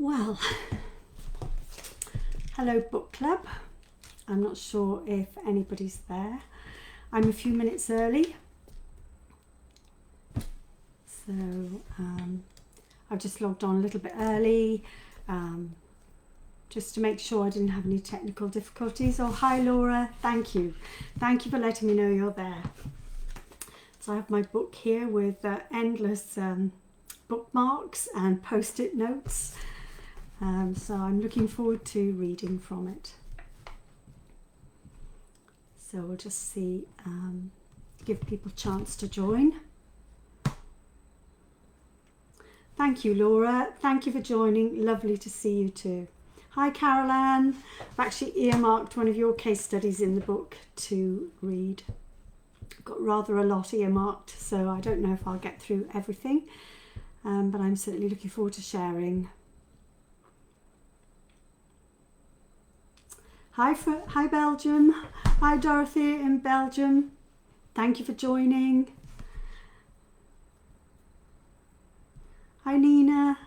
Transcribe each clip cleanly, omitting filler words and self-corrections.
Well, hello book club. I'm not sure if anybody's there. I'm a few minutes early. So I've just logged on a little bit early just to make sure I didn't have any technical difficulties. Oh, hi Laura, thank you. Thank you for letting me know you're there. So I have my book here with endless bookmarks and post-it notes. So I'm looking forward to reading from it. So we'll just see, give people a chance to join. Thank you, Laura. Thank you for joining. Lovely to see you too. Hi, Carol Ann. I've actually earmarked one of your case studies in the book to read. I've got rather a lot earmarked, so I don't know if I'll get through everything, but I'm certainly looking forward to sharing. Hi Belgium. Hi Dorothy in Belgium. Thank you for joining. Hi Nina.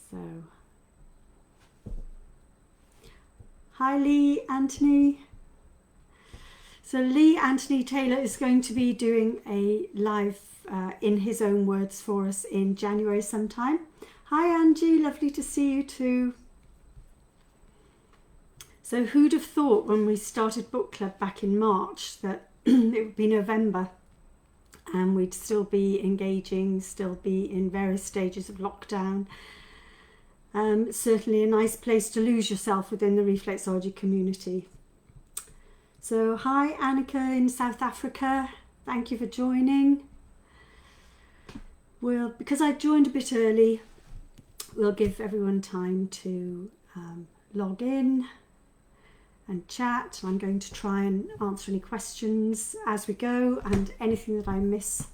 So, hi Lee Anthony. So Lee Anthony Taylor is going to be doing a live in his own words for us in January sometime. Hi Angie, lovely to see you too. So who'd have thought when we started book club back in March that it would be November and we'd still be engaging, still be in various stages of lockdown. Certainly a nice place to lose yourself within the reflexology community. So hi Annika in South Africa, thank you for joining. Because I joined a bit early, we'll give everyone time to log in and chat. I'm going to try and answer any questions as we go, and anything that I miss,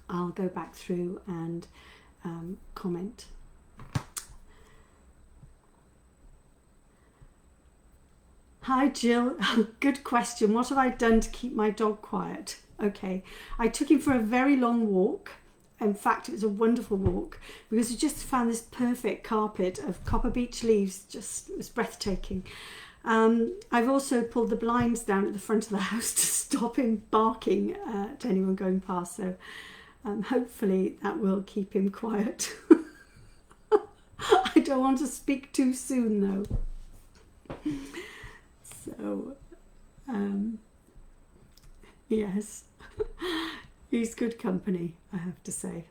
I'll go back through and comment. Hi Jill, good question. What have I done to keep my dog quiet? Okay, I took him for a very long walk. In fact, it was a wonderful walk because we just found this perfect carpet of copper beech leaves. It was breathtaking. I've also pulled the blinds down at the front of the house to stop him barking at anyone going past. So hopefully that will keep him quiet. I don't want to speak too soon though. So, yes. He's good company, I have to say.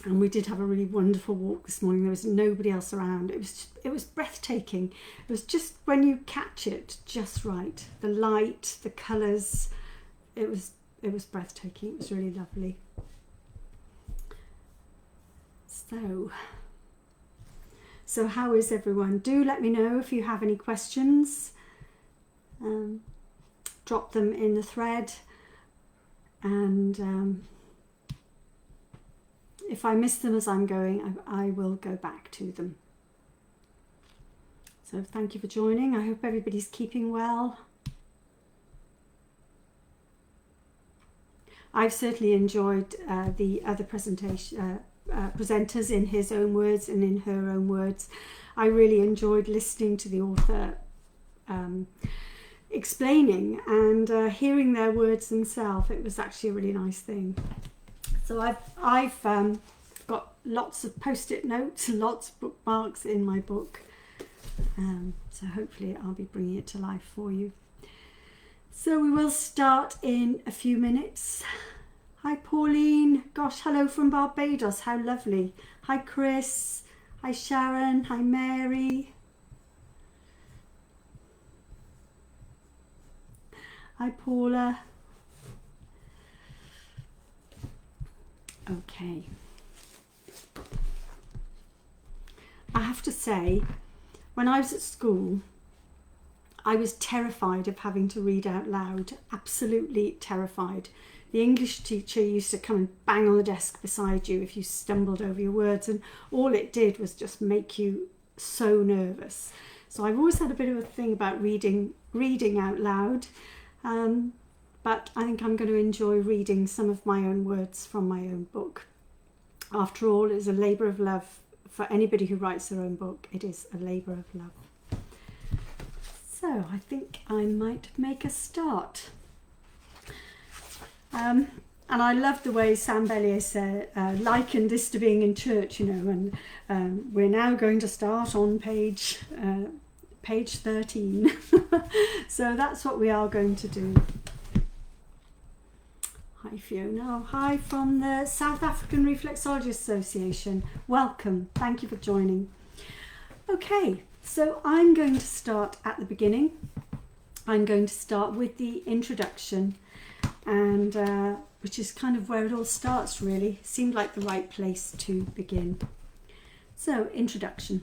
And we did have a really wonderful walk this morning. There was nobody else around. It was breathtaking. It was just when you catch it just right. The light, the colours. It was breathtaking. It was really lovely. So how is everyone? Do let me know if you have any questions. Drop them in the thread. And if I miss them as I'm going, I will go back to them. So thank you for joining. I hope everybody's keeping well. I've certainly enjoyed the other presenters in his own words and in her own words. I really enjoyed listening to the author explaining and hearing their words themselves. It was actually a really nice thing. So I've got lots of post-it notes, lots of bookmarks in my book. So hopefully I'll be bringing it to life for you. So we will start in a few minutes. Hi Pauline, gosh, hello from Barbados, how lovely. Hi Chris, hi Sharon, hi Mary. Hi Paula. Okay. I have to say, when I was at school, I was terrified of having to read out loud, absolutely terrified. The English teacher used to come and bang on the desk beside you if you stumbled over your words, and all it did was just make you so nervous. So I've always had a bit of a thing about reading out loud. but I think I'm going to enjoy reading some of my own words from my own book. After all, it's a labour of love. For anybody who writes their own book, it is a labour of love. So I think I might make a start. And I love the way Sam Bellier said, likened this to being in church, and we're now going to start on page 13. So that's what we are going to do. Hi Fiona. Hi from the South African Reflexology Association. Welcome. Thank you for joining. Okay, so I'm going to start at the beginning. I'm going to start with the introduction, and which is kind of where it all starts really. Seemed like the right place to begin. So, introduction.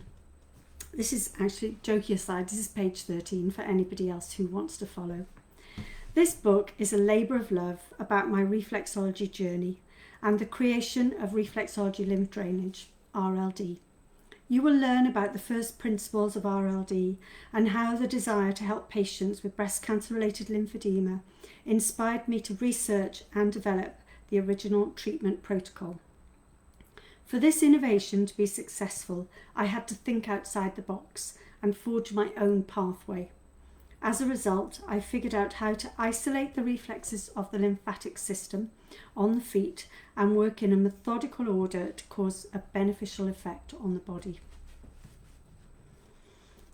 This is actually, joking aside, this is page 13 for anybody else who wants to follow. This book is a labour of love about my reflexology journey and the creation of Reflexology Lymph Drainage, RLD. You will learn about the first principles of RLD and how the desire to help patients with breast cancer-related lymphedema inspired me to research and develop the original treatment protocol. For this innovation to be successful, I had to think outside the box and forge my own pathway. As a result, I figured out how to isolate the reflexes of the lymphatic system on the feet and work in a methodical order to cause a beneficial effect on the body.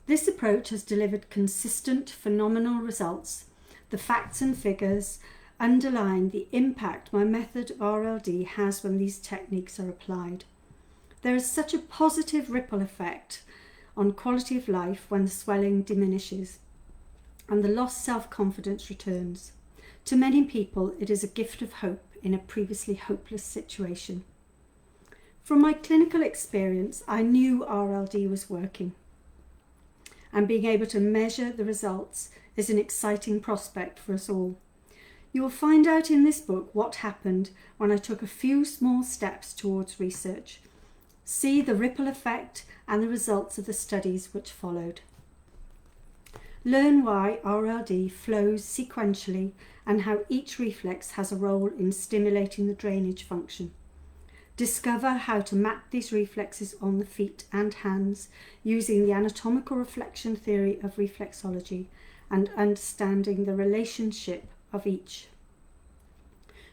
This approach has delivered consistent, phenomenal results. The facts and figures underline the impact my method of RLD has when these techniques are applied. There is such a positive ripple effect on quality of life when the swelling diminishes and the lost self-confidence returns. To many people, it is a gift of hope in a previously hopeless situation. From my clinical experience, I knew RLD was working, and being able to measure the results is an exciting prospect for us all. You will find out in this book what happened when I took a few small steps towards research. See the ripple effect and the results of the studies which followed. Learn why RLD flows sequentially and how each reflex has a role in stimulating the drainage function. Discover how to map these reflexes on the feet and hands using the anatomical reflection theory of reflexology and understanding the relationship of each.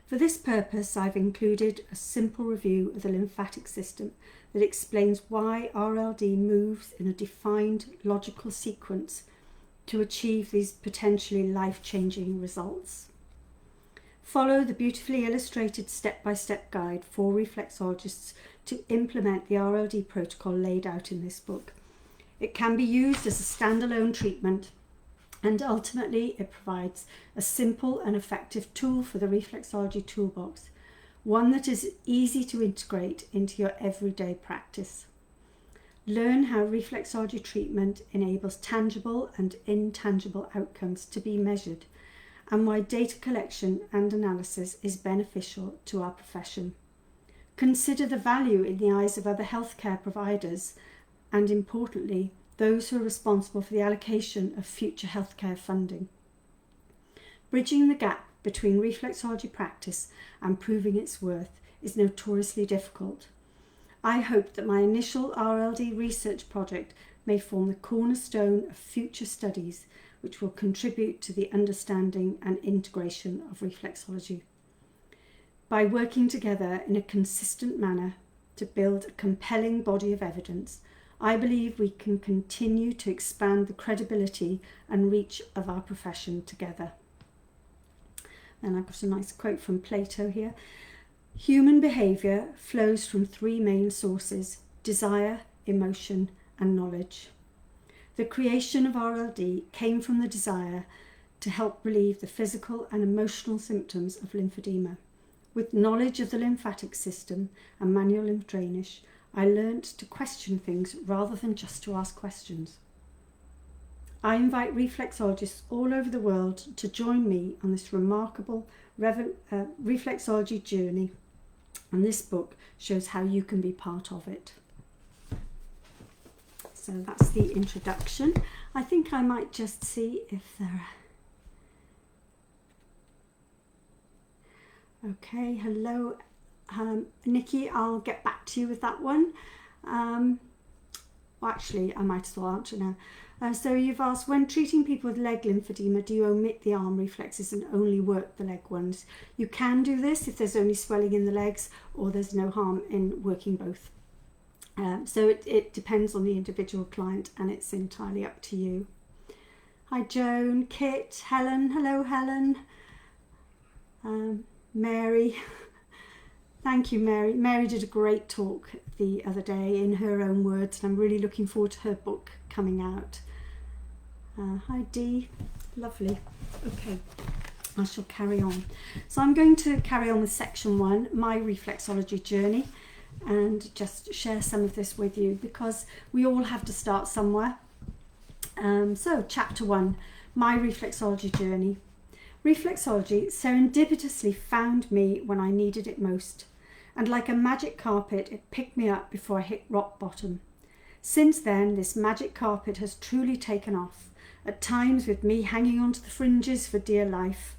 For this purpose, I've included a simple review of the lymphatic system that explains why RLD moves in a defined logical sequence to achieve these potentially life-changing results. Follow the beautifully illustrated step-by-step guide for reflexologists to implement the RLD protocol laid out in this book. It can be used as a standalone treatment, and ultimately it provides a simple and effective tool for the reflexology toolbox, one that is easy to integrate into your everyday practice. Learn how reflexology treatment enables tangible and intangible outcomes to be measured, and why data collection and analysis is beneficial to our profession. Consider the value in the eyes of other healthcare providers and, importantly, those who are responsible for the allocation of future healthcare funding. Bridging the gap between reflexology practice and proving its worth is notoriously difficult. I hope that my initial RLD research project may form the cornerstone of future studies which will contribute to the understanding and integration of reflexology. By working together in a consistent manner to build a compelling body of evidence, I believe we can continue to expand the credibility and reach of our profession together. And I've got a nice quote from Plato here. Human behaviour flows from three main sources: desire, emotion, and knowledge. The creation of RLD came from the desire to help relieve the physical and emotional symptoms of lymphedema. With knowledge of the lymphatic system and manual lymph drainage, I learnt to question things rather than just to ask questions. I invite reflexologists all over the world to join me on this remarkable reflexology journey, and this book shows how you can be part of it. So that's the introduction. I think I might just see if there are... Okay, hello, Nikki. I'll get back to you with that one. Well, actually, I might as well answer now. So you've asked, when treating people with leg lymphedema, do you omit the arm reflexes and only work the leg ones? You can do this if there's only swelling in the legs, or there's no harm in working both. So it depends on the individual client, and it's entirely up to you. Hi Joan, Kit, Helen. Hello Helen. Mary. Thank you, Mary. Mary did a great talk the other day in her own words, and I'm really looking forward to her book coming out. Hi Dee. Lovely. Okay, I shall carry on. So I'm going to carry on with section 1, my reflexology journey, and just share some of this with you because we all have to start somewhere. So chapter 1, my reflexology journey. Reflexology serendipitously found me when I needed it most, and like a magic carpet, it picked me up before I hit rock bottom. Since then, this magic carpet has truly taken off, at times with me hanging onto the fringes for dear life.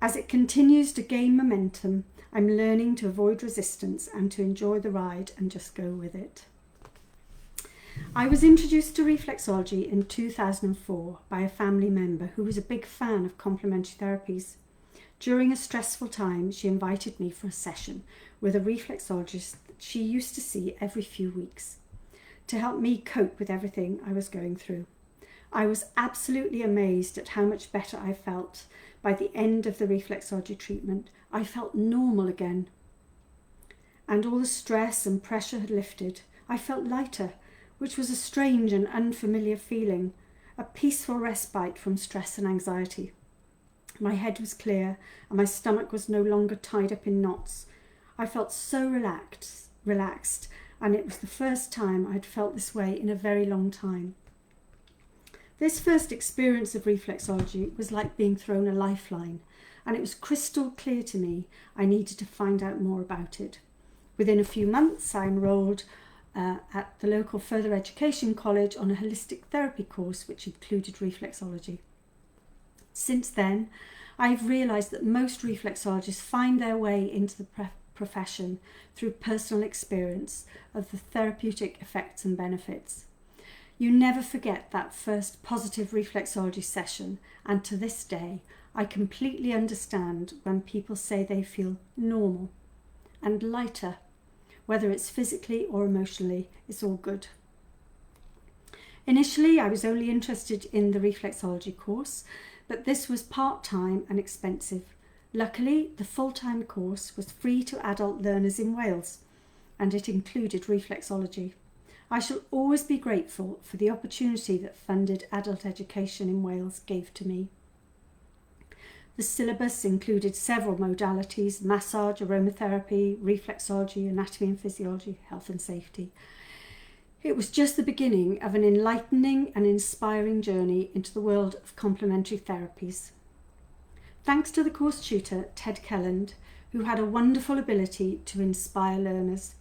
As it continues to gain momentum, I'm learning to avoid resistance and to enjoy the ride and just go with it. I was introduced to reflexology in 2004 by a family member who was a big fan of complementary therapies. During a stressful time, she invited me for a session with a reflexologist that she used to see every few weeks to help me cope with everything I was going through. I was absolutely amazed at how much better I felt. By the end of the reflexology treatment, I felt normal again, and all the stress and pressure had lifted. I felt lighter, which was a strange and unfamiliar feeling, a peaceful respite from stress and anxiety. My head was clear and my stomach was no longer tied up in knots. I felt so relaxed, and it was the first time I'd felt this way in a very long time. This first experience of reflexology was like being thrown a lifeline, and it was crystal clear to me I needed to find out more about it. Within a few months, I enrolled at the local further education college on a holistic therapy course which included reflexology. Since then, I've realised that most reflexologists find their way into the profession through personal experience of the therapeutic effects and benefits. You never forget that first positive reflexology session, and to this day, I completely understand when people say they feel normal and lighter. Whether it's physically or emotionally, it's all good. Initially, I was only interested in the reflexology course, but this was part-time and expensive. Luckily, the full-time course was free to adult learners in Wales, and it included reflexology. I shall always be grateful for the opportunity that funded adult education in Wales gave to me. The syllabus included several modalities: massage, aromatherapy, reflexology, anatomy and physiology, health and safety. It was just the beginning of an enlightening and inspiring journey into the world of complementary therapies. Thanks to the course tutor, Ted Kelland, who had a wonderful ability to inspire learners,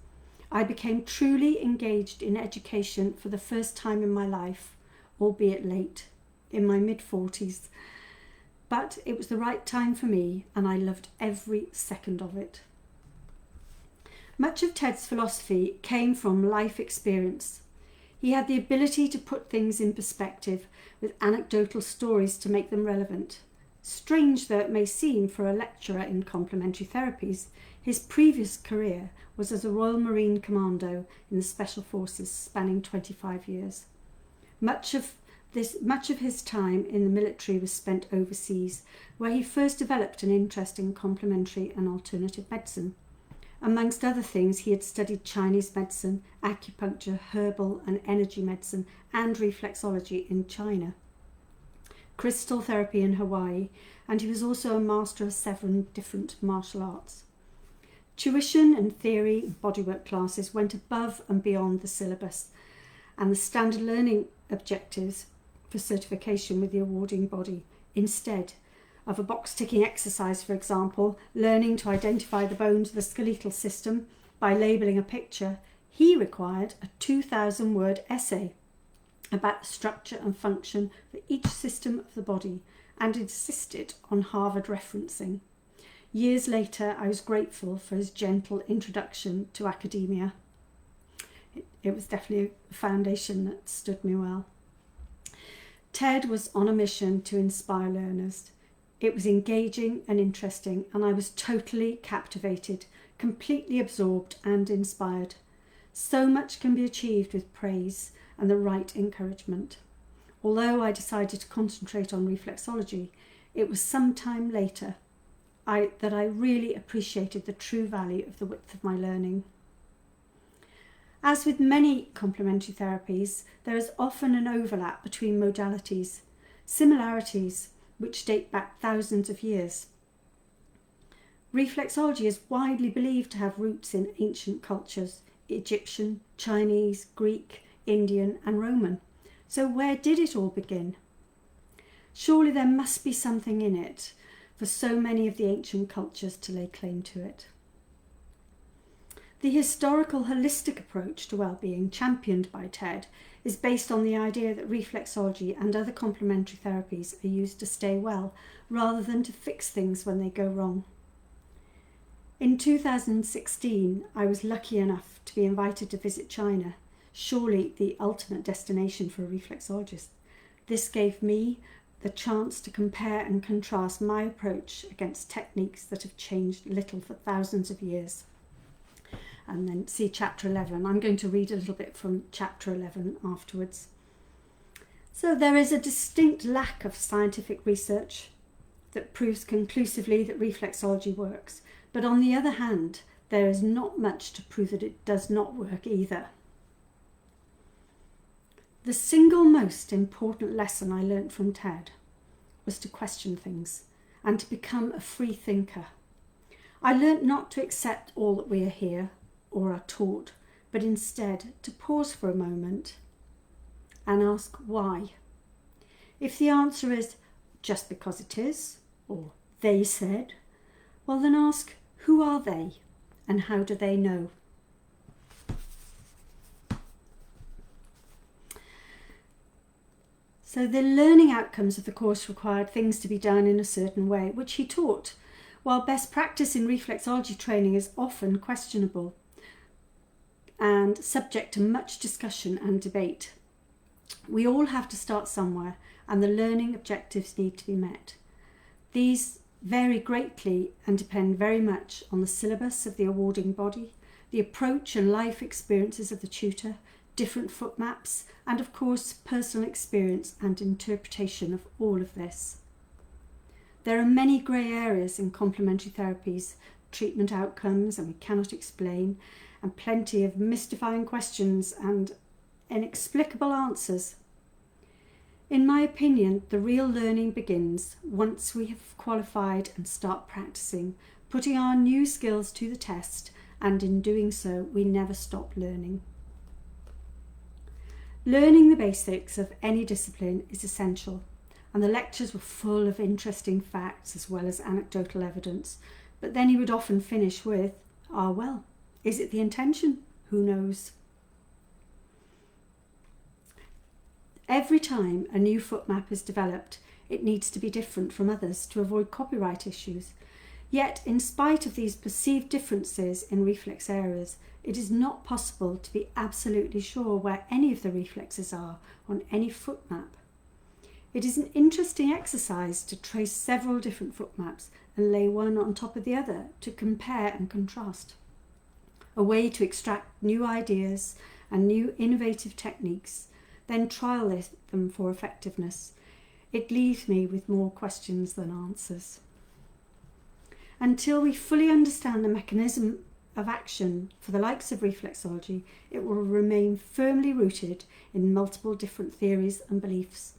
I became truly engaged in education for the first time in my life, albeit late, in my mid-40s. But it was the right time for me, and I loved every second of it. Much of Ted's philosophy came from life experience. He had the ability to put things in perspective with anecdotal stories to make them relevant. Strange though it may seem for a lecturer in complementary therapies, his previous career was as a Royal Marine Commando in the Special Forces, spanning 25 years. Much of his time in the military was spent overseas, where he first developed an interest in complementary and alternative medicine. Amongst other things, he had studied Chinese medicine, acupuncture, herbal and energy medicine, and reflexology in China, crystal therapy in Hawaii, and he was also a master of 7 different martial arts. Tuition and theory bodywork classes went above and beyond the syllabus and the standard learning objectives for certification with the awarding body. Instead of a box-ticking exercise, for example, learning to identify the bones of the skeletal system by labelling a picture, he required a 2,000-word essay about the structure and function for each system of the body and insisted on Harvard referencing. Years later, I was grateful for his gentle introduction to academia. It was definitely a foundation that stood me well. TED was on a mission to inspire learners. It was engaging and interesting, and I was totally captivated, completely absorbed and inspired. So much can be achieved with praise and the right encouragement. Although I decided to concentrate on reflexology, it was some time later that I really appreciated the true value of the width of my learning. As with many complementary therapies, there is often an overlap between modalities, similarities which date back thousands of years. Reflexology is widely believed to have roots in ancient cultures: Egyptian, Chinese, Greek, Indian, and Roman. So where did it all begin? Surely there must be something in it for so many of the ancient cultures to lay claim to it. The historical holistic approach to well-being championed by TED is based on the idea that reflexology and other complementary therapies are used to stay well rather than to fix things when they go wrong. In 2016, I was lucky enough to be invited to visit China, surely the ultimate destination for a reflexologist. This gave me the chance to compare and contrast my approach against techniques that have changed little for thousands of years. And then see chapter 11. I'm going to read a little bit from chapter 11 afterwards. So there is a distinct lack of scientific research that proves conclusively that reflexology works. But on the other hand, there is not much to prove that it does not work either. The single most important lesson I learnt from TED was to question things and to become a free thinker. I learnt not to accept all that we hear or are taught, but instead to pause for a moment and ask why. If the answer is just because it is, or they said, well then ask, who are they and how do they know? So the learning outcomes of the course required things to be done in a certain way, which he taught, while best practice in reflexology training is often questionable and subject to much discussion and debate. We all have to start somewhere, and the learning objectives need to be met. These vary greatly and depend very much on the syllabus of the awarding body, the approach and life experiences of the tutor, different foot maps, and of course personal experience and interpretation of all of this. There are many grey areas in complementary therapies, treatment outcomes, and we cannot explain, and plenty of mystifying questions and inexplicable answers. In my opinion, the real learning begins once we have qualified and start practicing, putting our new skills to the test, and in doing so, we never stop learning. Learning the basics of any discipline is essential, and the lectures were full of interesting facts as well as anecdotal evidence, but then he would often finish with, well, is it the intention? Who knows? Every time a new foot map is developed, it needs to be different from others to avoid copyright issues. Yet, in spite of these perceived differences in reflex areas, it is not possible to be absolutely sure where any of the reflexes are on any foot map. It is an interesting exercise to trace several different foot maps and lay one on top of the other to compare and contrast. A way to extract new ideas and new innovative techniques, then trial them for effectiveness. It leaves me with more questions than answers. Until we fully understand the mechanism of action for the likes of reflexology, it will remain firmly rooted in multiple different theories and beliefs.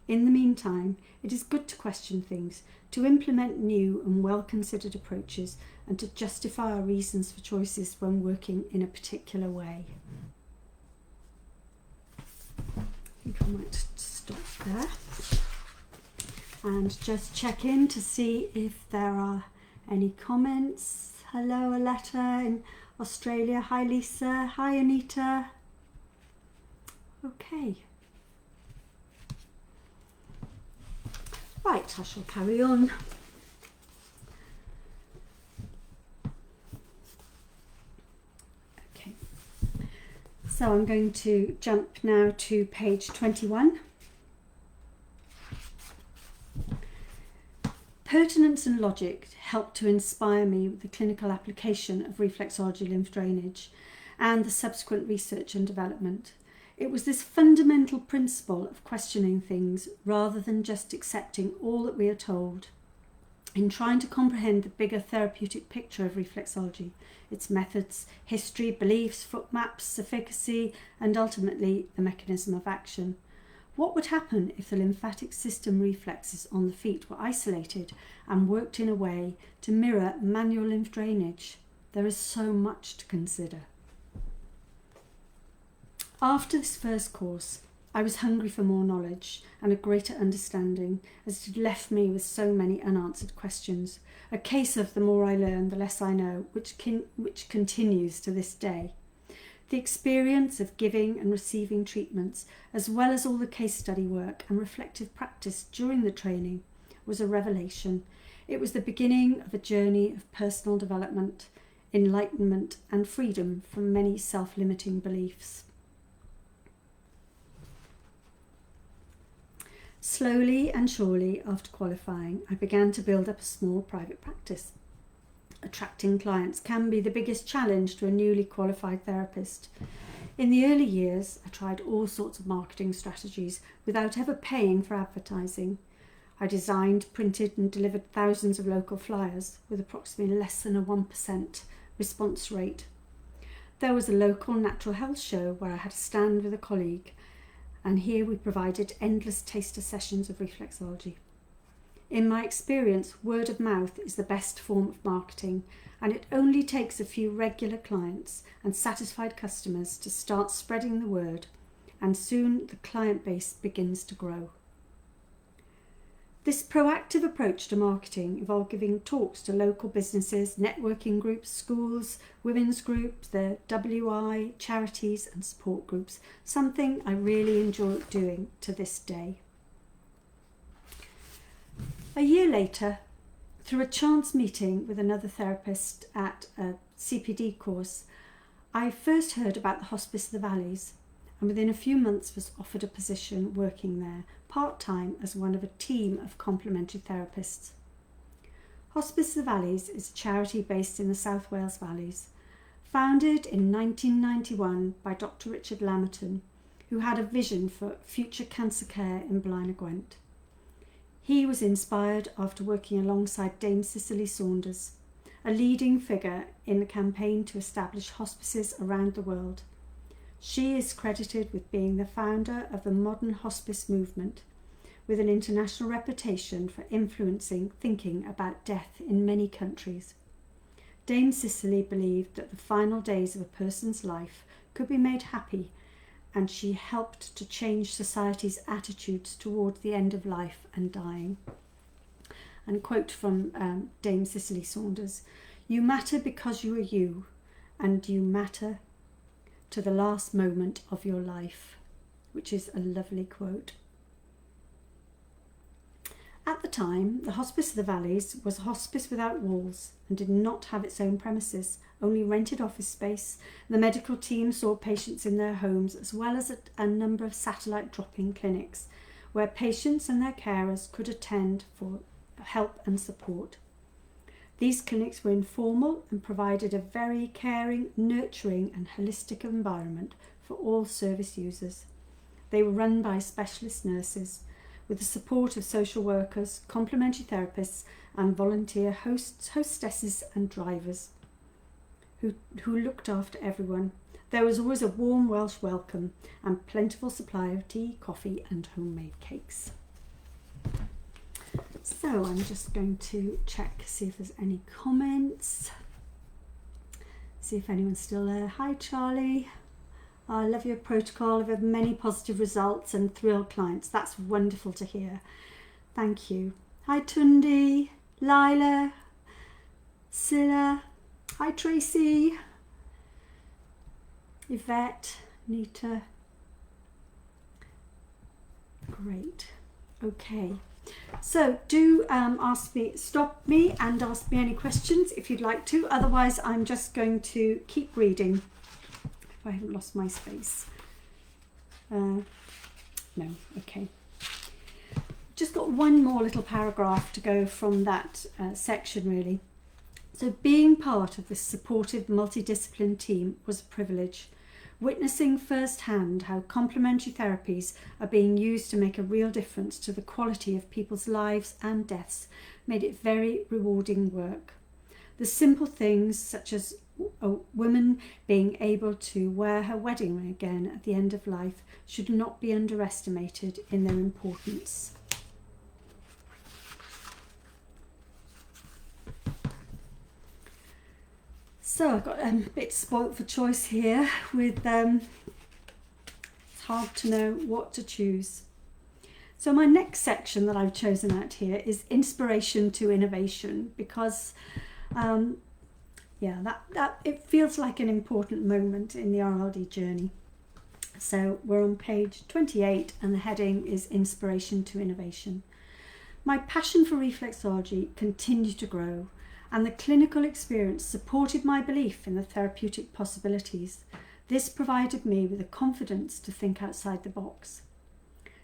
In the meantime, it is good to question things, to implement new and well-considered approaches, and to justify our reasons for choices when working in a particular way. I think I might stop there and just check in to see if there are any comments. Hello, Aletta in Australia. Hi, Lisa. Hi, Anita. Okay. Right, I shall carry on. So I'm going to jump now to page 21. Pertinence and logic helped to inspire me with the clinical application of reflexology lymph drainage and the subsequent research and development. It was this fundamental principle of questioning things rather than just accepting all that we are told. In trying to comprehend the bigger therapeutic picture of reflexology, its methods, history, beliefs, foot maps, efficacy, and ultimately the mechanism of action. What would happen if the lymphatic system reflexes on the feet were isolated and worked in a way to mirror manual lymph drainage? There is so much to consider. After this first course, I was hungry for more knowledge and a greater understanding, as it had left me with so many unanswered questions. A case of the more I learn, the less I know, which continues to this day. The experience of giving and receiving treatments, as well as all the case study work and reflective practice during the training, was a revelation. It was the beginning of a journey of personal development, enlightenment, and freedom from many self-limiting beliefs. Slowly and surely, after qualifying, I began to build up a small private practice. Attracting clients can be the biggest challenge to a newly qualified therapist. In the early years, I tried all sorts of marketing strategies without ever paying for advertising. I designed, printed and delivered thousands of local flyers with approximately less than a 1% response rate. There was a local natural health show where I had a stand with a colleague, and here we provided endless taster sessions of reflexology. In my experience, word of mouth is the best form of marketing, and it only takes a few regular clients and satisfied customers to start spreading the word, and soon the client base begins to grow. This proactive approach to marketing involved giving talks to local businesses, networking groups, schools, women's groups, the WI, charities and support groups, something I really enjoy doing to this day. A year later, through a chance meeting with another therapist at a CPD course, I first heard about the Hospice of the Valleys, and within a few months was offered a position working there, part-time as one of a team of complementary therapists. Hospice of the Valleys is a charity based in the South Wales Valleys, founded in 1991 by Dr. Richard Lamerton, who had a vision for future cancer care in Blaenau Gwent. He was inspired after working alongside Dame Cicely Saunders, a leading figure in the campaign to establish hospices around the world. She is credited with being the founder of the modern hospice movement, with an international reputation for influencing thinking about death in many countries. Dame Cicely believed that the final days of a person's life could be made happy, and she helped to change society's attitudes towards the end of life and dying. And a quote from Dame Cicely Saunders: "You matter because you are you, and you matter to the last moment of your life," which is a lovely quote. At the time, the Hospice of the Valleys was a hospice without walls and did not have its own premises, only rented office space. The medical team saw patients in their homes, as well as a number of satellite drop-in clinics where patients and their carers could attend for help and support. These clinics were informal and provided a very caring, nurturing and holistic environment for all service users. They were run by specialist nurses with the support of social workers, complementary therapists and volunteer hostesses and drivers who looked after everyone. There was always a warm Welsh welcome and plentiful supply of tea, coffee and homemade cakes. So I'm just going to check, see if there's any comments. See if anyone's still there. Hi Charlie. Oh, I love your protocol. I've had many positive results and thrilled clients. That's wonderful to hear. Thank you. Hi Tundi, Lila, Silla. Hi Tracy, Yvette, Nita. Great. Okay. So do stop me and ask me any questions if you'd like to. Otherwise, I'm just going to keep reading if I haven't lost my space. No, okay. Just got one more little paragraph to go from that section really. So being part of this supportive multidiscipline team was a privilege. Witnessing firsthand how complementary therapies are being used to make a real difference to the quality of people's lives and deaths made it very rewarding work. The simple things such as a woman being able to wear her wedding ring again at the end of life should not be underestimated in their importance. So I've got a bit spoilt for choice here with it's hard to know what to choose. So my next section that I've chosen out here is inspiration to innovation, because that it feels like an important moment in the RLD journey. So we're on page 28 and the heading is Inspiration to Innovation. My passion for reflexology continued to grow, and the clinical experience supported my belief in the therapeutic possibilities. This provided me with the confidence to think outside the box.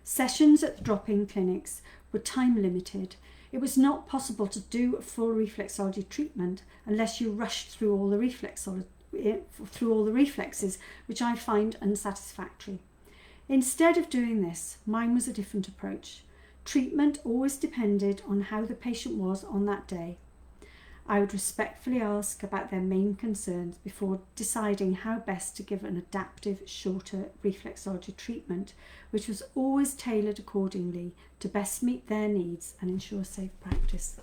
Sessions at the drop-in clinics were time limited. It was not possible to do a full reflexology treatment unless you rushed through all the reflexes, which I find unsatisfactory. Instead of doing this, mine was a different approach. Treatment always depended on how the patient was on that day. I would respectfully ask about their main concerns before deciding how best to give an adaptive, shorter reflexology treatment, which was always tailored accordingly to best meet their needs and ensure safe practice.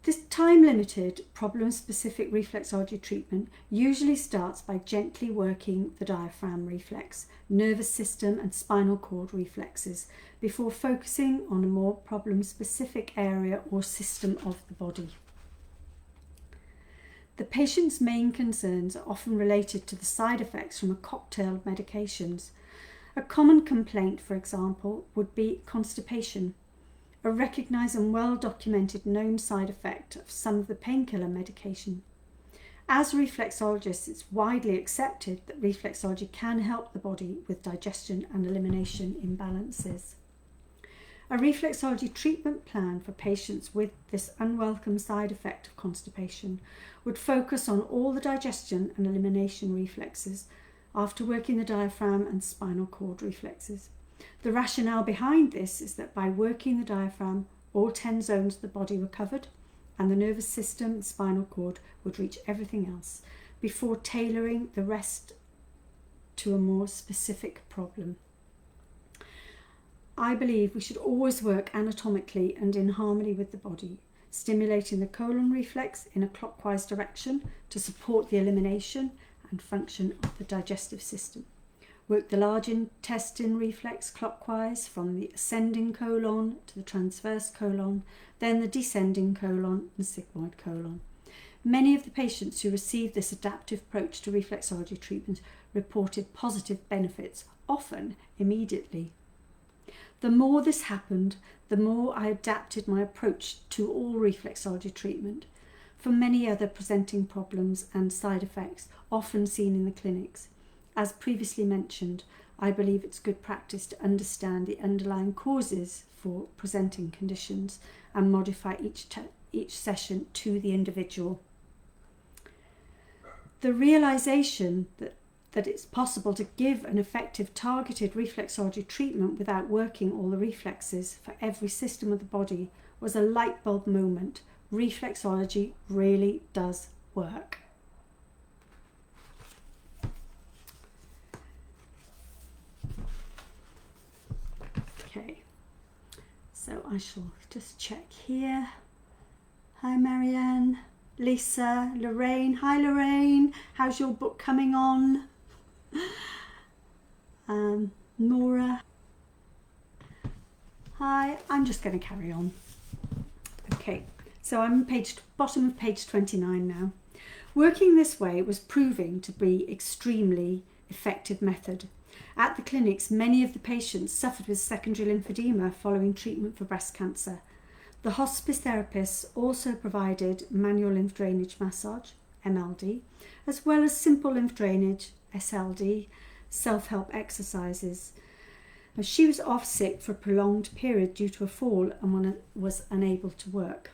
This time-limited, problem-specific reflexology treatment usually starts by gently working the diaphragm reflex, nervous system and spinal cord reflexes before focusing on a more problem-specific area or system of the body. The patient's main concerns are often related to the side effects from a cocktail of medications. A common complaint, for example, would be constipation, a recognised and well-documented known side effect of some of the painkiller medication. As reflexologists, it's widely accepted that reflexology can help the body with digestion and elimination imbalances. A reflexology treatment plan for patients with this unwelcome side effect of constipation would focus on all the digestion and elimination reflexes after working the diaphragm and spinal cord reflexes. The rationale behind this is that by working the diaphragm, all 10 zones of the body were covered, and the nervous system and spinal cord would reach everything else before tailoring the rest to a more specific problem. I believe we should always work anatomically and in harmony with the body, stimulating the colon reflex in a clockwise direction to support the elimination and function of the digestive system. Work the large intestine reflex clockwise from the ascending colon to the transverse colon, then the descending colon and sigmoid colon. Many of the patients who received this adaptive approach to reflexology treatment reported positive benefits, often immediately. The more this happened, the more I adapted my approach to all reflexology treatment for many other presenting problems and side effects often seen in the clinics. As previously mentioned, I believe it's good practice to understand the underlying causes for presenting conditions and modify each session to the individual. The realization that it's possible to give an effective targeted reflexology treatment without working all the reflexes for every system of the body was a light bulb moment. Reflexology really does work. Okay, so I shall just check here. Hi Marianne, Lisa, Lorraine. Hi Lorraine, how's your book coming on? Nora. Hi, I'm just going to carry on. Okay, so I'm bottom of page 29 now. Working this way was proving to be extremely effective method. At the clinics, many of the patients suffered with secondary lymphedema following treatment for breast cancer. The hospice therapists also provided manual lymph drainage massage, MLD, as well as simple lymph drainage, SLD, self-help exercises. Now, she was off sick for a prolonged period due to a fall and was unable to work.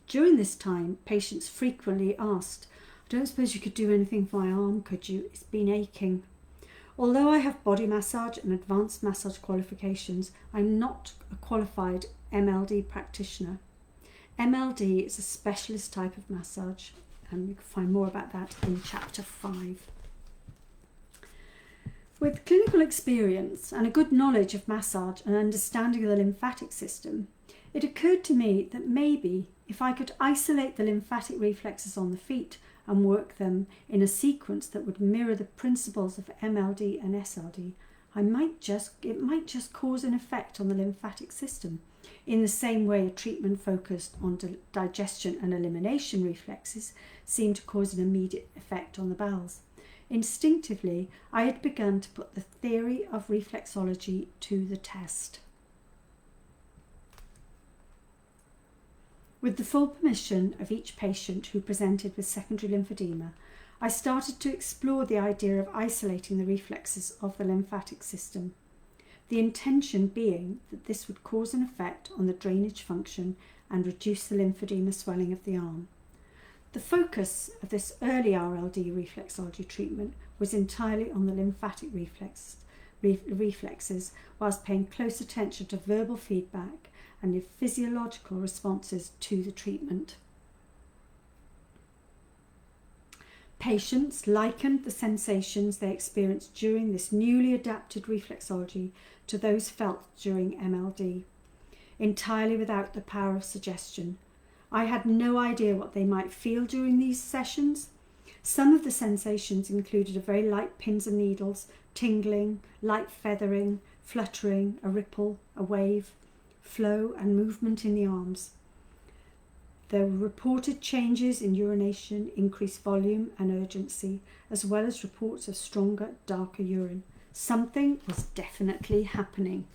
During this time, patients frequently asked, "I don't suppose you could do anything for my arm, could you? It's been aching." Although I have body massage and advanced massage qualifications, I'm not a qualified MLD practitioner. MLD is a specialist type of massage, and you can find more about that in chapter 5. With clinical experience and a good knowledge of massage and understanding of the lymphatic system, it occurred to me that maybe if I could isolate the lymphatic reflexes on the feet and work them in a sequence that would mirror the principles of MLD and SLD, it might just cause an effect on the lymphatic system, in the same way a treatment focused on digestion and elimination reflexes seemed to cause an immediate effect on the bowels. Instinctively, I had begun to put the theory of reflexology to the test. With the full permission of each patient who presented with secondary lymphedema, I started to explore the idea of isolating the reflexes of the lymphatic system, the intention being that this would cause an effect on the drainage function and reduce the lymphedema swelling of the arm. The focus of this early RLD reflexology treatment was entirely on the lymphatic reflexes, whilst paying close attention to verbal feedback and the physiological responses to the treatment. Patients likened the sensations they experienced during this newly adapted reflexology to those felt during MLD, entirely without the power of suggestion. I had no idea what they might feel during these sessions. Some of the sensations included a very light pins and needles, tingling, light feathering, fluttering, a ripple, a wave, flow and movement in the arms. There were reported changes in urination, increased volume and urgency, as well as reports of stronger, darker urine. Something was definitely happening.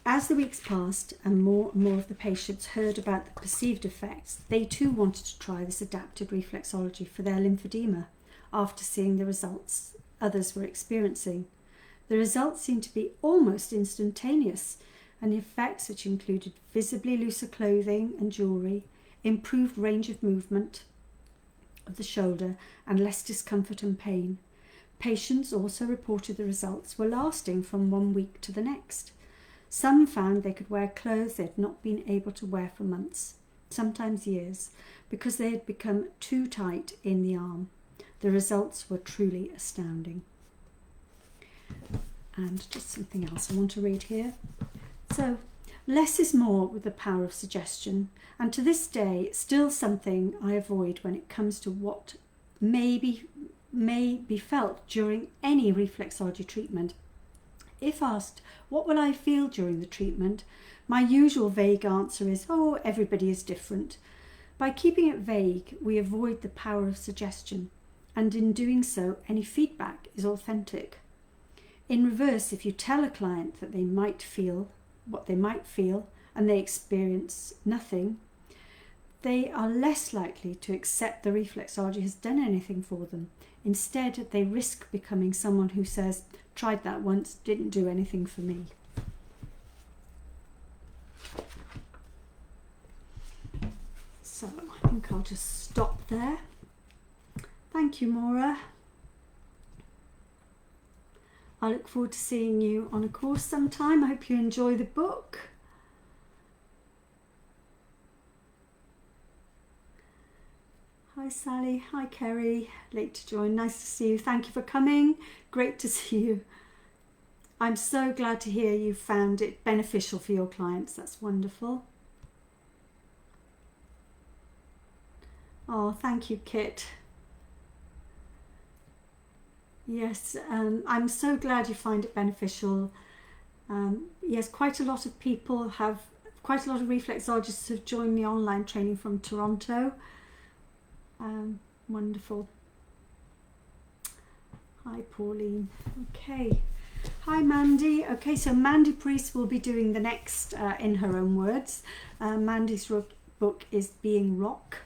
As the weeks passed and more of the patients heard about the perceived effects, they too wanted to try this adapted reflexology for their lymphedema after seeing the results others were experiencing. The results seemed to be almost instantaneous, and the effects, which included visibly looser clothing and jewellery, improved range of movement of the shoulder and less discomfort and pain. Patients also reported the results were lasting from 1 week to the next. Some found they could wear clothes they had not been able to wear for months, sometimes years, because they had become too tight in the arm. The results were truly astounding. And just something else I want to read here. So, less is more with the power of suggestion, and to this day, still something I avoid when it comes to what may be felt during any reflexology treatment. If asked, what will I feel during the treatment? My usual vague answer is, oh, everybody is different. By keeping it vague, we avoid the power of suggestion, and in doing so, any feedback is authentic. In reverse, if you tell a client that they might feel what they might feel and they experience nothing, they are less likely to accept the reflexology has done anything for them. Instead, they risk becoming someone who says, tried that once, didn't do anything for me. So I think I'll just stop there. Thank you, Maura. I look forward to seeing you on a course sometime. I hope you enjoy the book. Hi Sally, hi Kerry, late to join, nice to see you. Thank you for coming, great to see you. I'm so glad to hear you found it beneficial for your clients, that's wonderful. Oh, thank you, Kit. Yes, I'm so glad you find it beneficial. Yes, quite a lot of reflexologists have joined the online training from Toronto. Wonderful. Hi, Pauline. Okay, Hi Mandy. Okay, so Mandy Priest will be doing the next in her own words. Mandy's book is Being Rock,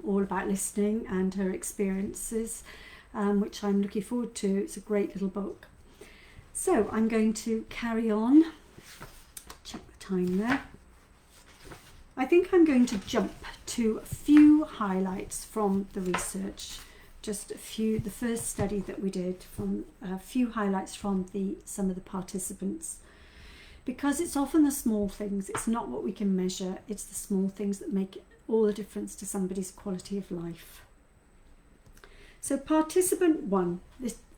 all about listening and her experiences, which I'm looking forward to. It's a great little book. So I'm going to carry on. Check the time there. I think I'm going to jump to a few highlights from the research. Just a few, the first study that we did, from a few highlights from some of the participants. Because it's often the small things, it's not what we can measure, it's the small things that make all the difference to somebody's quality of life. So participant 1,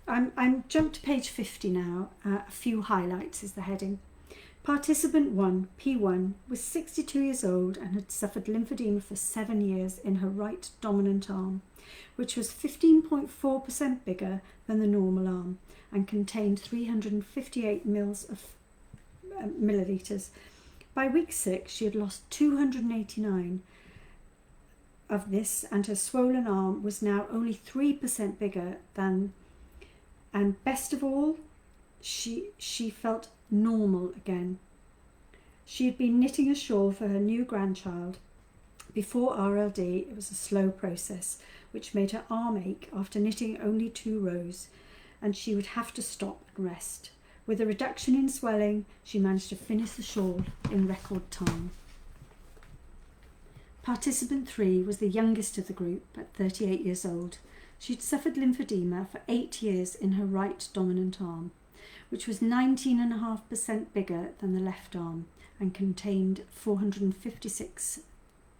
I'm jumped to page 50 now, a few highlights is the heading. Participant 1, P1, was 62 years old and had suffered lymphedema for 7 years in her right dominant arm, which was 15.4% bigger than the normal arm and contained 358 millilitres. By week 6, she had lost 289 of this, and her swollen arm was now only 3% bigger than, and best of all, she felt normal again. She had been knitting a shawl for her new grandchild. Before RLD, it was a slow process, which made her arm ache after knitting only 2 rows, and she would have to stop and rest. With a reduction in swelling, she managed to finish the shawl in record time. Participant 3 was the youngest of the group at 38 years old. She'd suffered lymphedema for 8 years in her right dominant arm, which was 19.5% bigger than the left arm and contained 456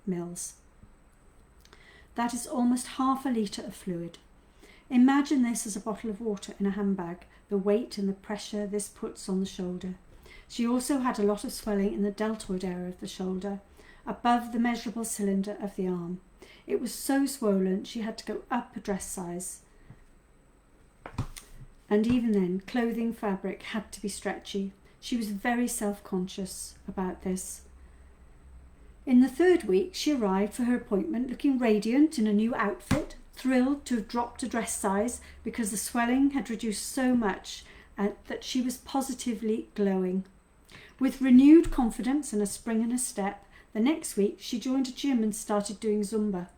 mils. That is almost half a litre of fluid. Imagine this as a bottle of water in a handbag, the weight and the pressure this puts on the shoulder. She also had a lot of swelling in the deltoid area of the shoulder, above the measurable cylinder of the arm. It was so swollen she had to go up a dress size. And even then, clothing fabric had to be stretchy. She was very self-conscious about this. In the 3rd week, she arrived for her appointment looking radiant in a new outfit, thrilled to have dropped a dress size because the swelling had reduced so much that she was positively glowing. With renewed confidence and a spring in her step, the next week she joined a gym and started doing Zumba.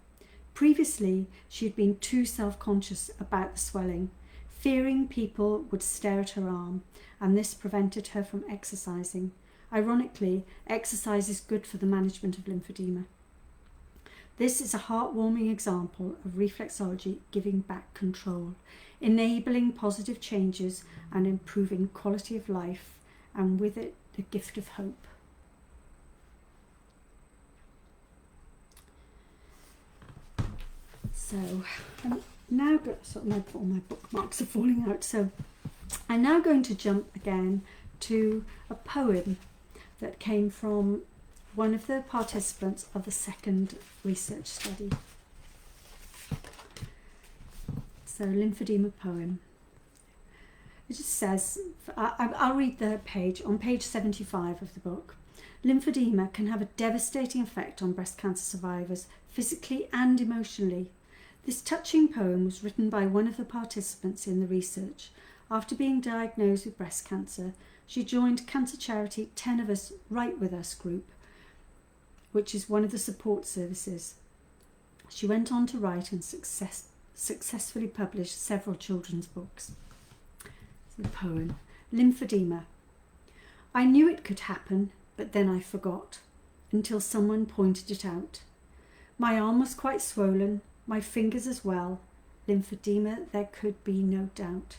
Previously, she had been too self-conscious about the swelling, fearing people would stare at her arm, and this prevented her from exercising. Ironically, exercise is good for the management of lymphedema. This is a heartwarming example of reflexology giving back control, enabling positive changes and improving quality of life, and with it, the gift of hope. So, I'm now all my bookmarks are falling out, so I'm now going to jump again to a poem that came from one of the participants of the 2nd research study. So, Lymphedema Poem. It just says, I'll read the page, on page 75 of the book. Lymphedema can have a devastating effect on breast cancer survivors, physically and emotionally. This touching poem was written by one of the participants in the research. After being diagnosed with breast cancer, she joined cancer charity 10 of Us Right With Us group, which is one of the support services. She went on to write and successfully published several children's books. The poem, Lymphedema. I knew it could happen, but then I forgot, until someone pointed it out. My arm was quite swollen, my fingers as well. Lymphedema, there could be no doubt.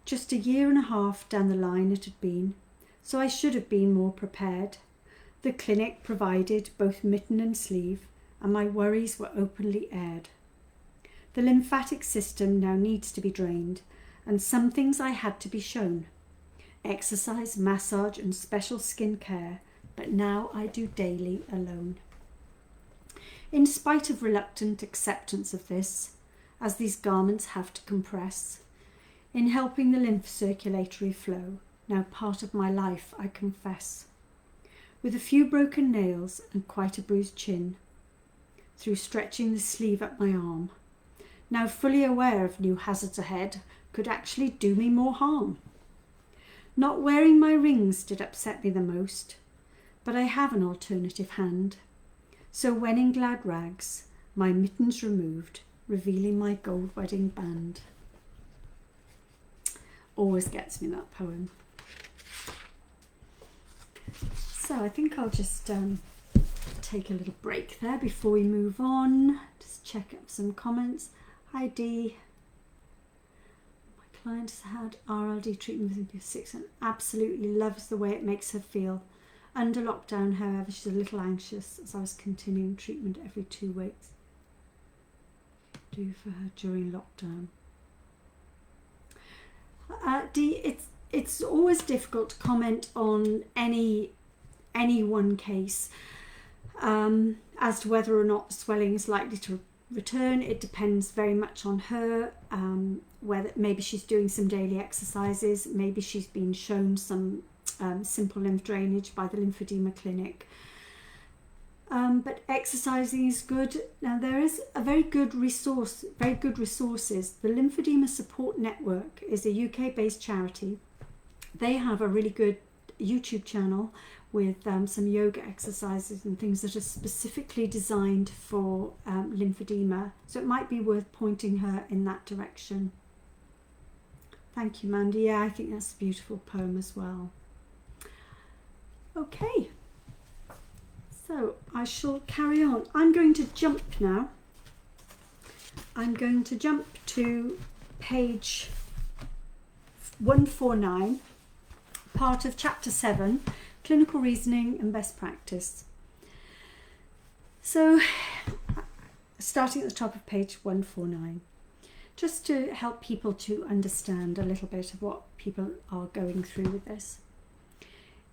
Just a year and a half down the line it had been, so I should have been more prepared. The clinic provided both mitten and sleeve, and my worries were openly aired. The lymphatic system now needs to be drained, and some things I had to be shown. Exercise, massage and special skin care, but now I do daily alone. In spite of reluctant acceptance of this, as these garments have to compress, in helping the lymph circulatory flow, now part of my life I confess. With a few broken nails and quite a bruised chin, through stretching the sleeve up my arm, now fully aware of new hazards ahead, could actually do me more harm. Not wearing my rings did upset me the most, but I have an alternative hand. So when in glad rags, my mittens removed, revealing my gold wedding band. Always gets me, that poem. So I think I'll just take a little break there before we move on. Just check up some comments. Hi Dee. My client has had RLD treatment with 6 and absolutely loves the way it makes her feel. Under lockdown, however, she's a little anxious as I was continuing treatment every 2 weeks. Do for her during lockdown. Dee, it's always difficult to comment on any one case as to whether or not the swelling is likely to return. It depends very much on her, whether maybe she's doing some daily exercises, maybe she's been shown some simple lymph drainage by the lymphedema clinic. But exercising is good. Now there is a very good resources. The Lymphedema Support Network is a UK-based charity. They have a really good YouTube channel with some yoga exercises and things that are specifically designed for lymphedema. So it might be worth pointing her in that direction. Thank you, Mandy. Yeah, I think that's a beautiful poem as well. Okay. So I shall carry on. I'm going to jump now. I'm going to jump to page 149, part of chapter 7, Clinical Reasoning and Best Practice. So starting at the top of page 149, just to help people to understand a little bit of what people are going through with this.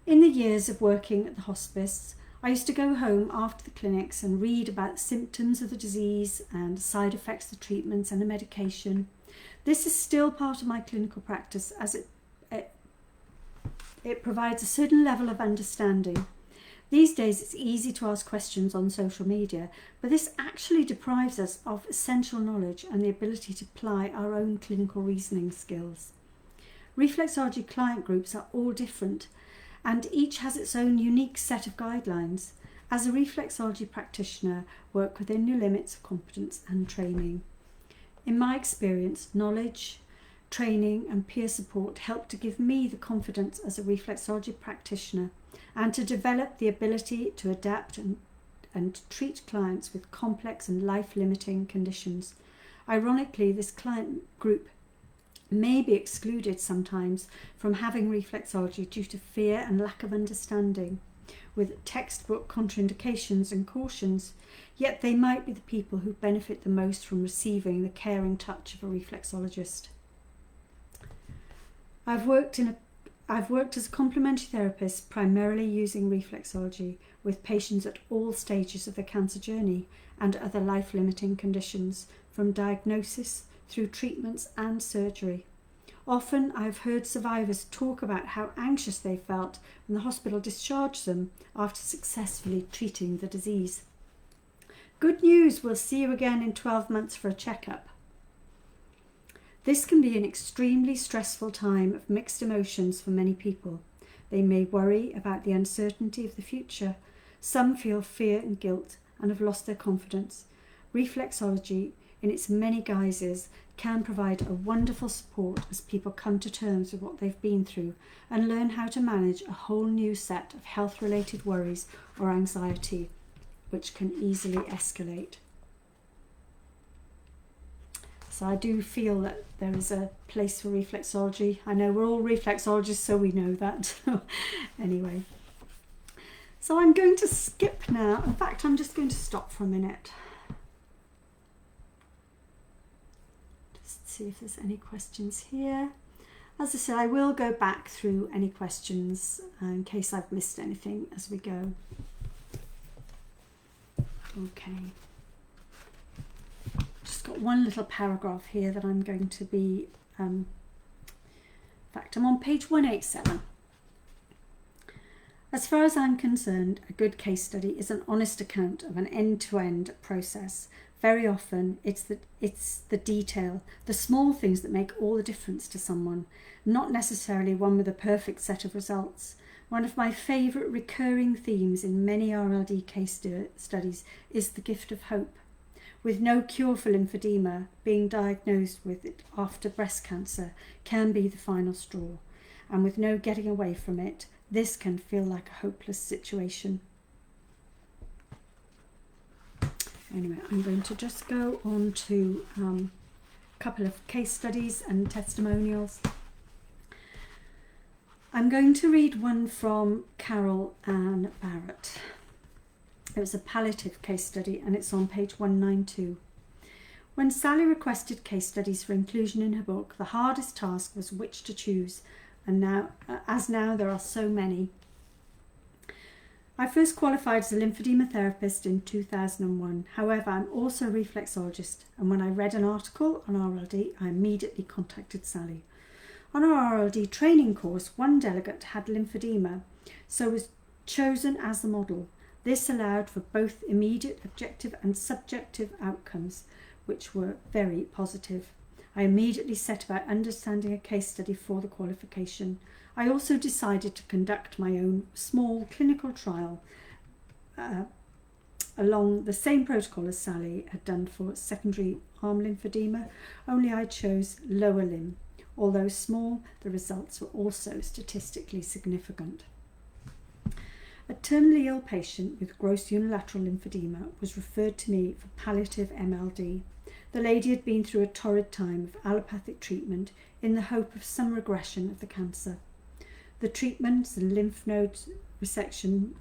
In the years of working at the hospice, I used to go home after the clinics and read about symptoms of the disease and side effects of treatments and the medication. This is still part of my clinical practice as it provides a certain level of understanding. These days it's easy to ask questions on social media, but this actually deprives us of essential knowledge and the ability to apply our own clinical reasoning skills. Reflexology client groups are all different, and each has its own unique set of guidelines. As a reflexology practitioner, work within your limits of competence and training. In my experience, knowledge, training and peer support help to give me the confidence as a reflexology practitioner and to develop the ability to adapt and treat clients with complex and life-limiting conditions. Ironically, this client group may be excluded sometimes from having reflexology due to fear and lack of understanding, with textbook contraindications and cautions, yet they might be the people who benefit the most from receiving the caring touch of a reflexologist. I've worked as a complementary therapist, primarily using reflexology with patients at all stages of the cancer journey and other life-limiting conditions, from diagnosis through treatments and surgery. Often I've heard survivors talk about how anxious they felt when the hospital discharged them after successfully treating the disease. Good news, we'll see you again in 12 months for a checkup. This can be an extremely stressful time of mixed emotions for many people. They may worry about the uncertainty of the future. Some feel fear and guilt and have lost their confidence. Reflexology, in its many guises, can provide a wonderful support as people come to terms with what they've been through and learn how to manage a whole new set of health-related worries or anxiety, which can easily escalate. So I do feel that there is a place for reflexology. I know we're all reflexologists, so we know that. Anyway, so I'm going to skip now. In fact, I'm just going to stop for a minute. Just see if there's any questions here. As I said, I will go back through any questions in case I've missed anything as we go. Okay. Just got one little paragraph here that I'm going to be, in fact, I'm on page 187. As far as I'm concerned, a good case study is an honest account of an end-to-end process Very often it's the detail, the small things that make all the difference to someone, not necessarily one with a perfect set of results. One of my favourite recurring themes in many RLD case studies is the gift of hope. With no cure for lymphedema, being diagnosed with it after breast cancer can be the final straw. And with no getting away from it, this can feel like a hopeless situation. Anyway, I'm going to just go on to a couple of case studies and testimonials. I'm going to read one from Ann Barrett. It was a palliative case study and it's on page 192. When Sally requested case studies for inclusion in her book, the hardest task was which to choose, and now there are so many. I first qualified as a lymphedema therapist in 2001. However, I'm also a reflexologist, and when I read an article on RLD, I immediately contacted Sally. On our RLD training course, one delegate had lymphedema, so was chosen as the model. This allowed for both immediate objective and subjective outcomes, which were very positive. I immediately set about understanding a case study for the qualification. I also decided to conduct my own small clinical trial along the same protocol as Sally had done for secondary arm lymphedema, only I chose lower limb. Although small, the results were also statistically significant. A terminally ill patient with gross unilateral lymphedema was referred to me for palliative MLD. The lady had been through a torrid time of allopathic treatment in the hope of some regression of the cancer. The treatments and lymph node resection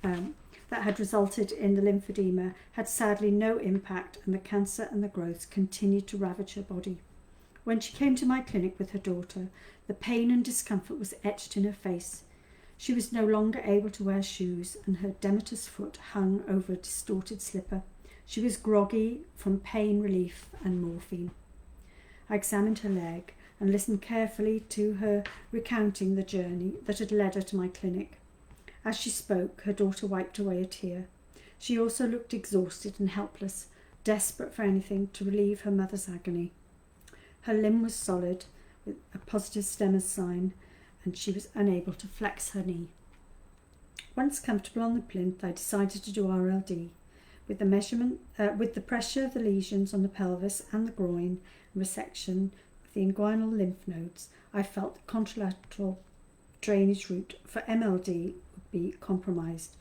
that had resulted in the lymphedema had sadly no impact, and the cancer and the growths continued to ravage her body. When she came to my clinic with her daughter, the pain and discomfort was etched in her face. She was no longer able to wear shoes, and her dematous foot hung over a distorted slipper. She was groggy from pain relief and morphine. I examined her leg and listened carefully to her recounting the journey that had led her to my clinic. As she spoke, her daughter wiped away a tear. She also looked exhausted and helpless, desperate for anything to relieve her mother's agony. Her limb was solid, with a positive Stemmer's sign, and she was unable to flex her knee. Once comfortable on the plinth, I decided to do RLD. With the pressure of the lesions on the pelvis and the groin, and resection of the inguinal lymph nodes, I felt the contralateral drainage route for MLD would be compromised.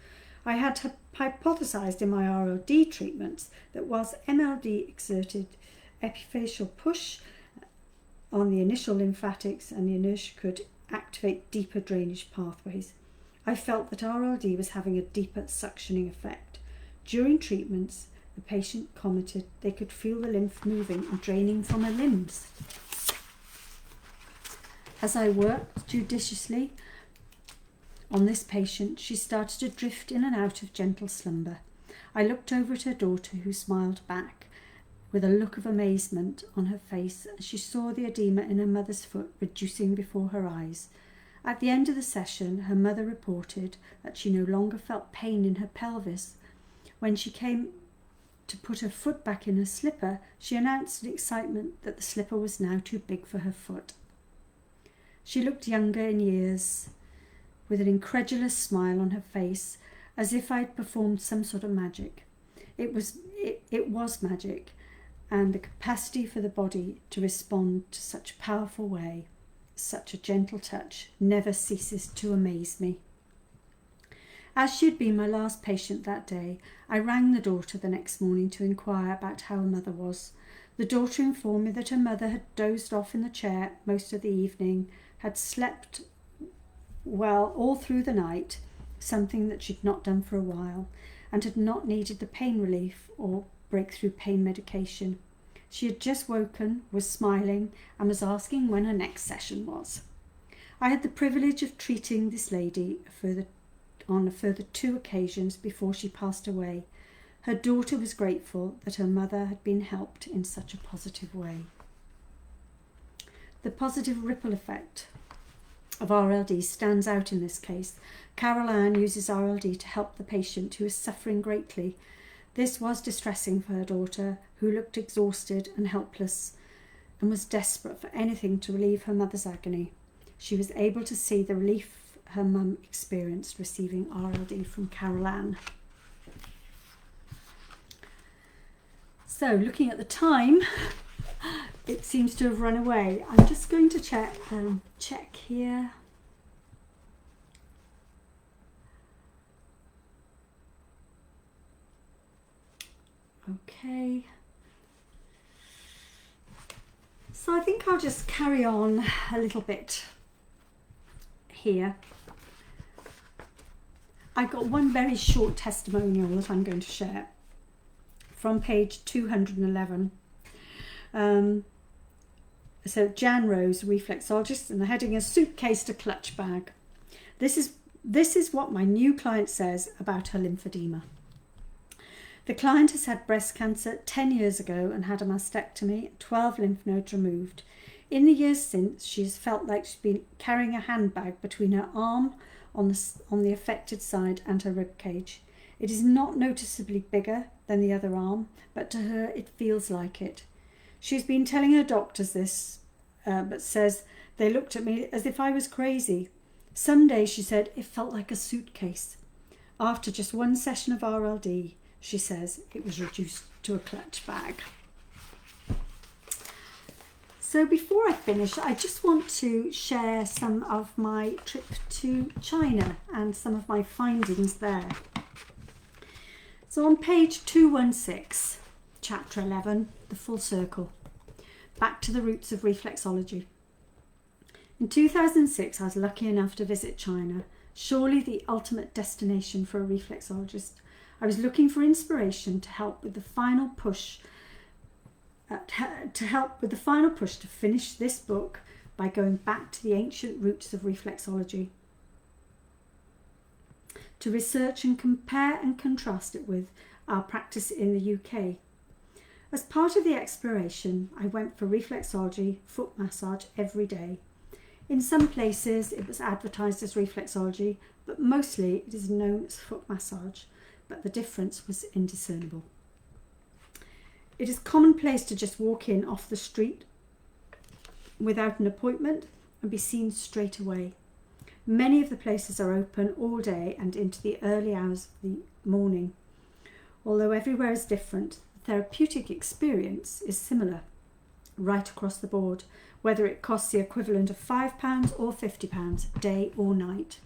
I had hypothesized in my RLD treatments that whilst MLD exerted epiphyseal push on the initial lymphatics and the inertia could activate deeper drainage pathways, I felt that RLD was having a deeper suctioning effect. During treatments, the patient commented they could feel the lymph moving and draining from her limbs. As I worked judiciously on this patient, she started to drift in and out of gentle slumber. I looked over at her daughter, who smiled back with a look of amazement on her face as she saw the edema in her mother's foot reducing before her eyes. At the end of the session, her mother reported that she no longer felt pain in her pelvis. When she came to put her foot back in her slipper, she announced in excitement that the slipper was now too big for her foot. She looked younger in years, with an incredulous smile on her face, as if I'd performed some sort of magic. It was magic, and the capacity for the body to respond to such a powerful way, such a gentle touch, never ceases to amaze me. As she had been my last patient that day, I rang the daughter the next morning to inquire about how her mother was. The daughter informed me that her mother had dozed off in the chair most of the evening, had slept well all through the night, something that she'd not done for a while, and had not needed the pain relief or breakthrough pain medication. She had just woken, was smiling, and was asking when her next session was. I had the privilege of treating this lady on a further 2 occasions before she passed away. Her daughter was grateful that her mother had been helped in such a positive way. The positive ripple effect of RLD stands out in this case. Ann uses RLD to help the patient who is suffering greatly. This was distressing for her daughter, who looked exhausted and helpless and was desperate for anything to relieve her mother's agony. She was able to see the relief her mum experienced receiving RLD from Carol Ann. So, looking at the time, it seems to have run away. I'm just going to check here. Okay. So I think I'll just carry on a little bit here. I've got one very short testimonial that I'm going to share from page 211. So Jan Rose, reflexologist, and the heading is Suitcase to Clutch Bag. This is what my new client says about her lymphedema. The client has had breast cancer 10 years ago and had a mastectomy, 12 lymph nodes removed. In the years since, she has felt like she's been carrying a handbag between her arm on the affected side and her rib cage. It is not noticeably bigger than the other arm, but to her it feels like it. She's been telling her doctors this, but says they looked at me as if I was crazy. Some days, she said, it felt like a suitcase. After just one session of RLD, she says it was reduced to a clutch bag. So before I finish, I just want to share some of my trip to China and some of my findings there. So on page 216, chapter 11, the full circle, back to the roots of reflexology. In 2006, I was lucky enough to visit China, surely the ultimate destination for a reflexologist. I was looking for inspiration to help with the final push to finish this book by going back to the ancient roots of reflexology, to research and compare and contrast it with our practice in the UK. As part of the exploration, I went for reflexology foot massage every day. In some places it was advertised as reflexology, but mostly it is known as foot massage. But the difference was indiscernible. It is commonplace to just walk in off the street without an appointment and be seen straight away. Many of the places are open all day and into the early hours of the morning. Although everywhere is different, the therapeutic experience is similar right across the board, whether it costs the equivalent of £5 or £50, day or night.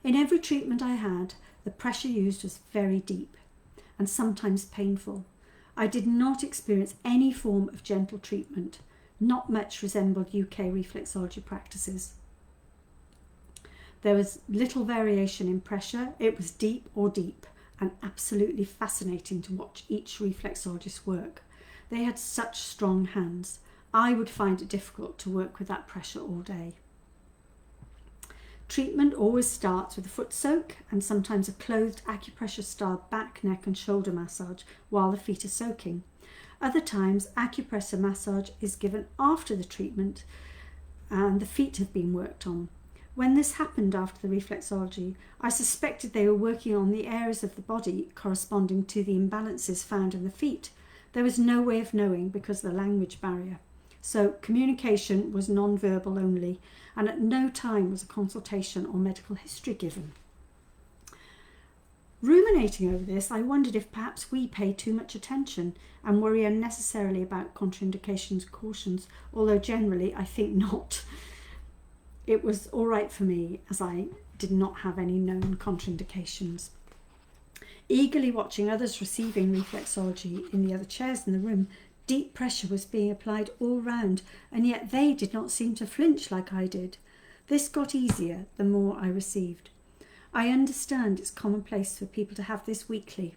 In every treatment I had, the pressure used was very deep and sometimes painful. I did not experience any form of gentle treatment. Not much resembled UK reflexology practices. There was little variation in pressure. It was deep or deep, and absolutely fascinating to watch each reflexologist work. They had such strong hands. I would find it difficult to work with that pressure all day. Treatment always starts with a foot soak and sometimes a clothed acupressure-style back, neck and shoulder massage while the feet are soaking. Other times, acupressure massage is given after the treatment and the feet have been worked on. When this happened after the reflexology, I suspected they were working on the areas of the body corresponding to the imbalances found in the feet. There was no way of knowing because of the language barrier. So communication was non-verbal only, and at no time was a consultation or medical history given. Ruminating over this, I wondered if perhaps we pay too much attention and worry unnecessarily about contraindications, cautions, although generally I think not. It was all right for me as I did not have any known contraindications. Eagerly watching others receiving reflexology in the other chairs in the room, deep pressure was being applied all round, and yet they did not seem to flinch like I did. This got easier the more I received. I understand it's commonplace for people to have this weekly.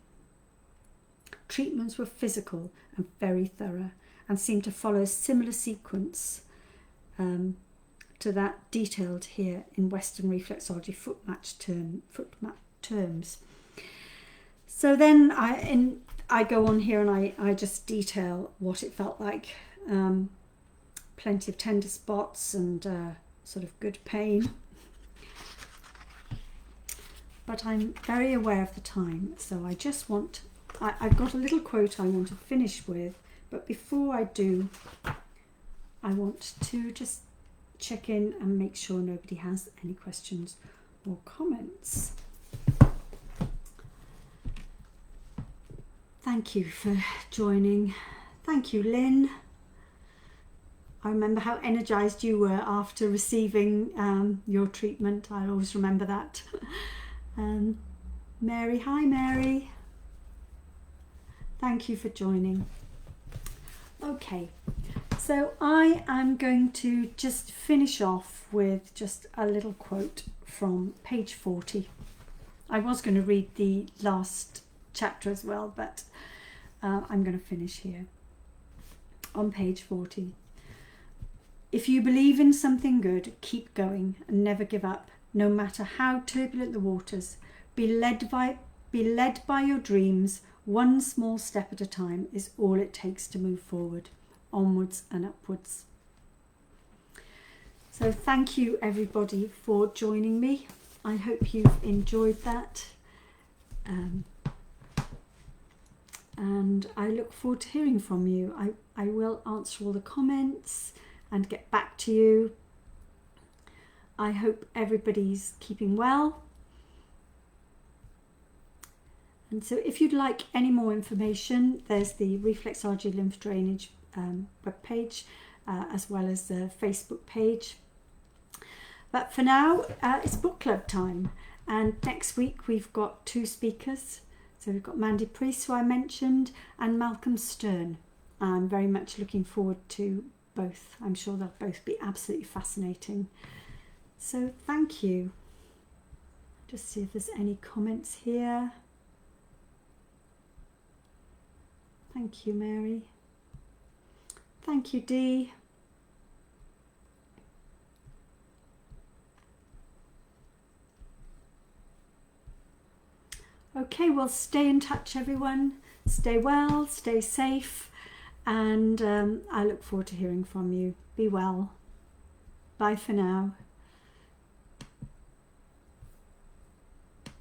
Treatments were physical and very thorough and seemed to follow a similar sequence to that detailed here in Western reflexology foot mat terms. So then I go on here and I just detail what it felt like. Plenty of tender spots and sort of good pain. But I'm very aware of the time, so I I've got a little quote I want to finish with, but before I do, I want to just check in and make sure nobody has any questions or comments. Thank you for joining. Thank you, Lynn. I remember how energised you were after receiving your treatment. I always remember that. Mary, hi Mary. Thank you for joining. Okay, so I am going to just finish off with just a little quote from page 40. I was going to read the last chapter as well, but I'm going to finish here on page 40. If you believe in something good, keep going and never give up, no matter how turbulent the waters. Be led by your dreams. One small step at a time is all it takes to move forward, onwards and upwards. So thank you everybody for joining me. I hope you've enjoyed that. And I look forward to hearing from you. I will answer all the comments and get back to you. I hope everybody's keeping well. And so if you'd like any more information, there's the Reflexology Lymph Drainage webpage, as well as the Facebook page. But for now, it's book club time. And next week we've got 2 speakers. So we've got Mandy Priest, who I mentioned, and Malcolm Stern. I'm very much looking forward to both. I'm sure they'll both be absolutely fascinating. So thank you. Just see if there's any comments here. Thank you, Mary. Thank you, Dee. Okay, well, stay in touch, everyone. Stay well, stay safe, and I look forward to hearing from you. Be well. Bye for now.